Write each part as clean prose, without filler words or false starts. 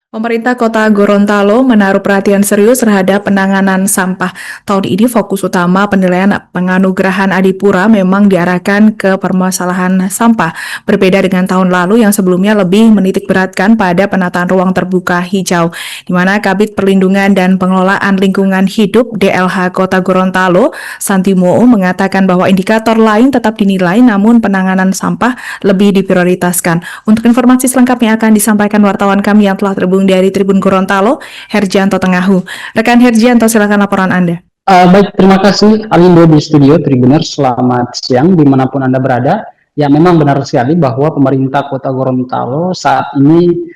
Pemerintah Kota Gorontalo menaruh perhatian serius terhadap penanganan sampah. Tahun ini fokus utama penilaian penganugerahan Adipura memang diarahkan ke permasalahan sampah. Berbeda dengan tahun lalu yang sebelumnya lebih menitik beratkan pada penataan ruang terbuka hijau, di mana Kabid Perlindungan dan Pengelolaan Lingkungan Hidup DLH Kota Gorontalo, Santi Moo, mengatakan bahwa indikator lain tetap dinilai namun penanganan sampah lebih diprioritaskan. Untuk informasi selengkapnya akan disampaikan wartawan kami yang telah terhubung dari Tribun Gorontalo, Herjanto Tengahu. Rekan Herjanto, silakan laporan Anda. Baik, terima kasih Alindo di studio Tribuners. Selamat siang dimanapun Anda berada. Ya, memang benar sekali bahwa pemerintah Kota Gorontalo saat ini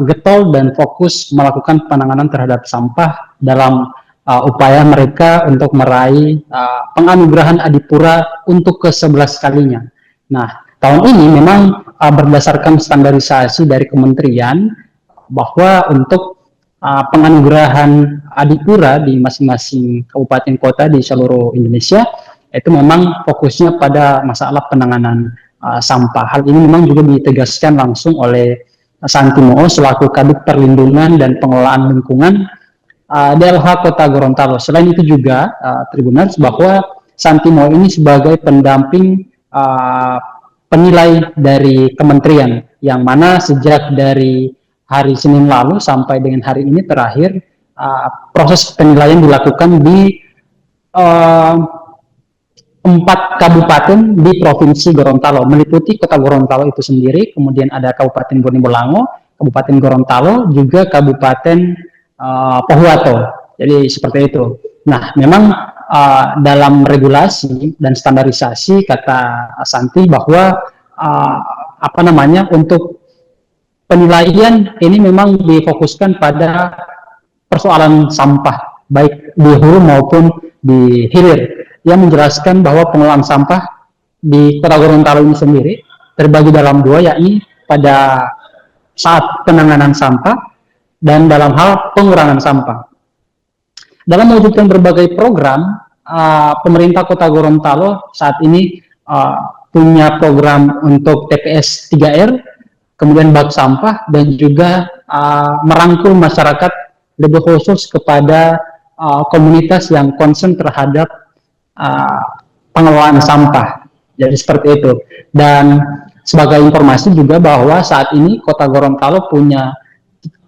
getol dan fokus melakukan penanganan terhadap sampah dalam upaya mereka untuk meraih penganugerahan Adipura untuk ke-11 kalinya. Nah, tahun ini memang berdasarkan standarisasi dari kementerian bahwa untuk penganugerahan Adipura di masing-masing kabupaten kota di seluruh Indonesia itu memang fokusnya pada masalah penanganan sampah. Hal ini memang juga ditegaskan langsung oleh Santi Moo selaku Kabid Perlindungan dan Pengelolaan Lingkungan DLH Kota Gorontalo. Selain itu juga Tribuners bahwa Santi Moo ini sebagai pendamping penilai dari kementerian yang mana sejak dari hari Senin lalu sampai dengan hari ini terakhir proses penilaian dilakukan di uh, 4 kabupaten di Provinsi Gorontalo, meliputi Kota Gorontalo itu sendiri, kemudian ada Kabupaten Bone Bolango, Kabupaten Gorontalo, juga Kabupaten Pohuwato. Jadi seperti itu. Nah, memang dalam regulasi dan standarisasi kata Santi bahwa untuk penilaian ini memang difokuskan pada persoalan sampah, baik di hulu maupun di hilir, yang menjelaskan bahwa pengelolaan sampah di Kota Gorontalo ini sendiri terbagi dalam dua, yakni pada saat penanganan sampah dan dalam hal pengurangan sampah. Dalam mewujudkan berbagai program, pemerintah Kota Gorontalo saat ini punya program untuk TPS 3R, kemudian bak sampah, dan juga merangkul masyarakat lebih khusus kepada komunitas yang concern terhadap pengelolaan sampah. Jadi seperti itu. Dan sebagai informasi juga bahwa saat ini Kota Gorontalo punya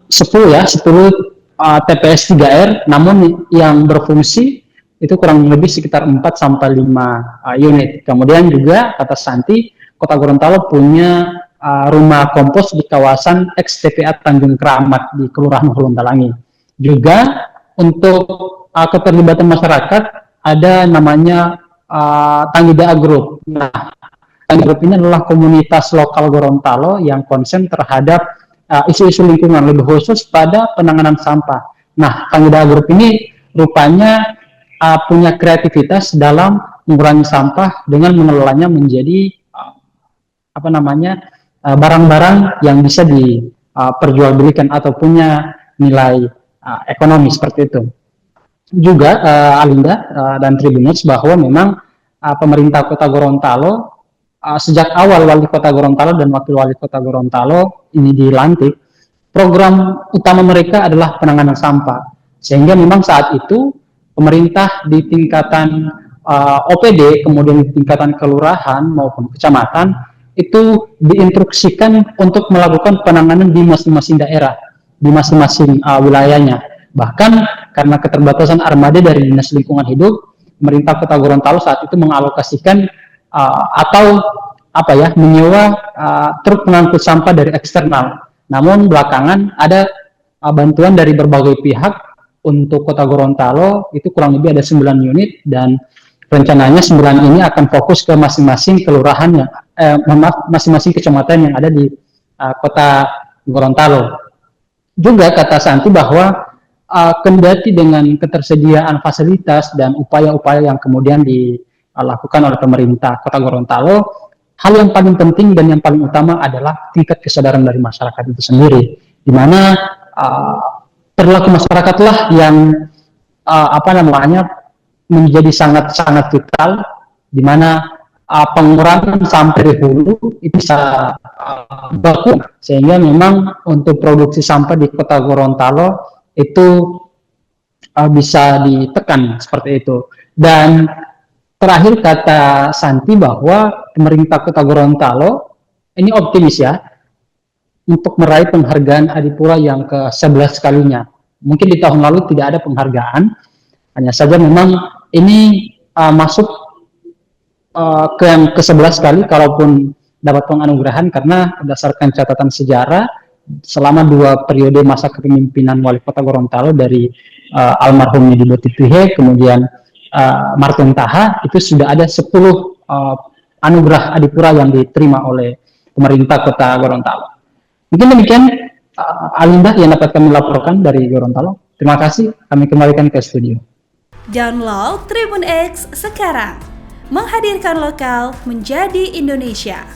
10 TPS 3R, namun yang berfungsi itu kurang lebih sekitar 4 sampai 5 unit. Kemudian juga kata Santi, Kota Gorontalo punya rumah kompos di kawasan ex-TPA Tanjung Keramat di Kelurahan Holondalangi. Juga untuk keterlibatan masyarakat ada namanya Tanggida Group. Nah, Tanggida Group ini adalah komunitas lokal Gorontalo yang konsen terhadap isu-isu lingkungan, lebih khusus pada penanganan sampah. Nah, Tanggida Group ini rupanya punya kreativitas dalam mengurangi sampah dengan mengelolanya menjadi barang-barang yang bisa diperjualbelikan atau punya nilai ekonomi seperti itu. Juga Alinda dan Tribuners bahwa memang pemerintah Kota Gorontalo sejak awal Wali Kota Gorontalo dan Wakil Wali Kota Gorontalo ini dilantik, program utama mereka adalah penanganan sampah. Sehingga memang saat itu pemerintah di tingkatan OPD, kemudian di tingkatan kelurahan maupun kecamatan, itu diinstruksikan untuk melakukan penanganan di masing-masing daerah, di masing-masing wilayahnya. Bahkan karena keterbatasan armada dari Dinas Lingkungan Hidup, pemerintah Kota Gorontalo saat itu mengalokasikan menyewa truk pengangkut sampah dari eksternal. Namun belakangan ada bantuan dari berbagai pihak untuk Kota Gorontalo, itu kurang lebih ada 9 unit, dan rencananya 9 ini akan fokus ke masing-masing kelurahannya, masing-masing kecamatan yang ada di Kota Gorontalo. Juga kata Santi bahwa kendati dengan ketersediaan fasilitas dan upaya-upaya yang kemudian dilakukan oleh pemerintah Kota Gorontalo, hal yang paling penting dan yang paling utama adalah tingkat kesadaran dari masyarakat itu sendiri, di mana perilaku masyarakatlah yang menjadi sangat-sangat vital, di mana pengurangan sampai di hulu itu bisa berkurang, sehingga memang untuk produksi sampah di Kota Gorontalo itu bisa ditekan seperti itu. Dan terakhir kata Santi bahwa pemerintah Kota Gorontalo ini optimis ya untuk meraih penghargaan Adipura yang ke-11 kalinya. Mungkin di tahun lalu tidak ada penghargaan, hanya saja memang ini masuk ke yang ke-11 kali kalaupun dapat penganugerahan, karena berdasarkan catatan sejarah selama 2 periode masa kepemimpinan Wali Kota Gorontalo dari almarhum Yedi Botituhe kemudian Martin Taha, itu sudah ada 10 anugerah Adipura yang diterima oleh pemerintah Kota Gorontalo. Mungkin demikian Alinda yang dapat kami laporkan dari Gorontalo. Terima kasih, kami kembalikan ke studio. Download Tribun X sekarang, menghadirkan lokal menjadi Indonesia.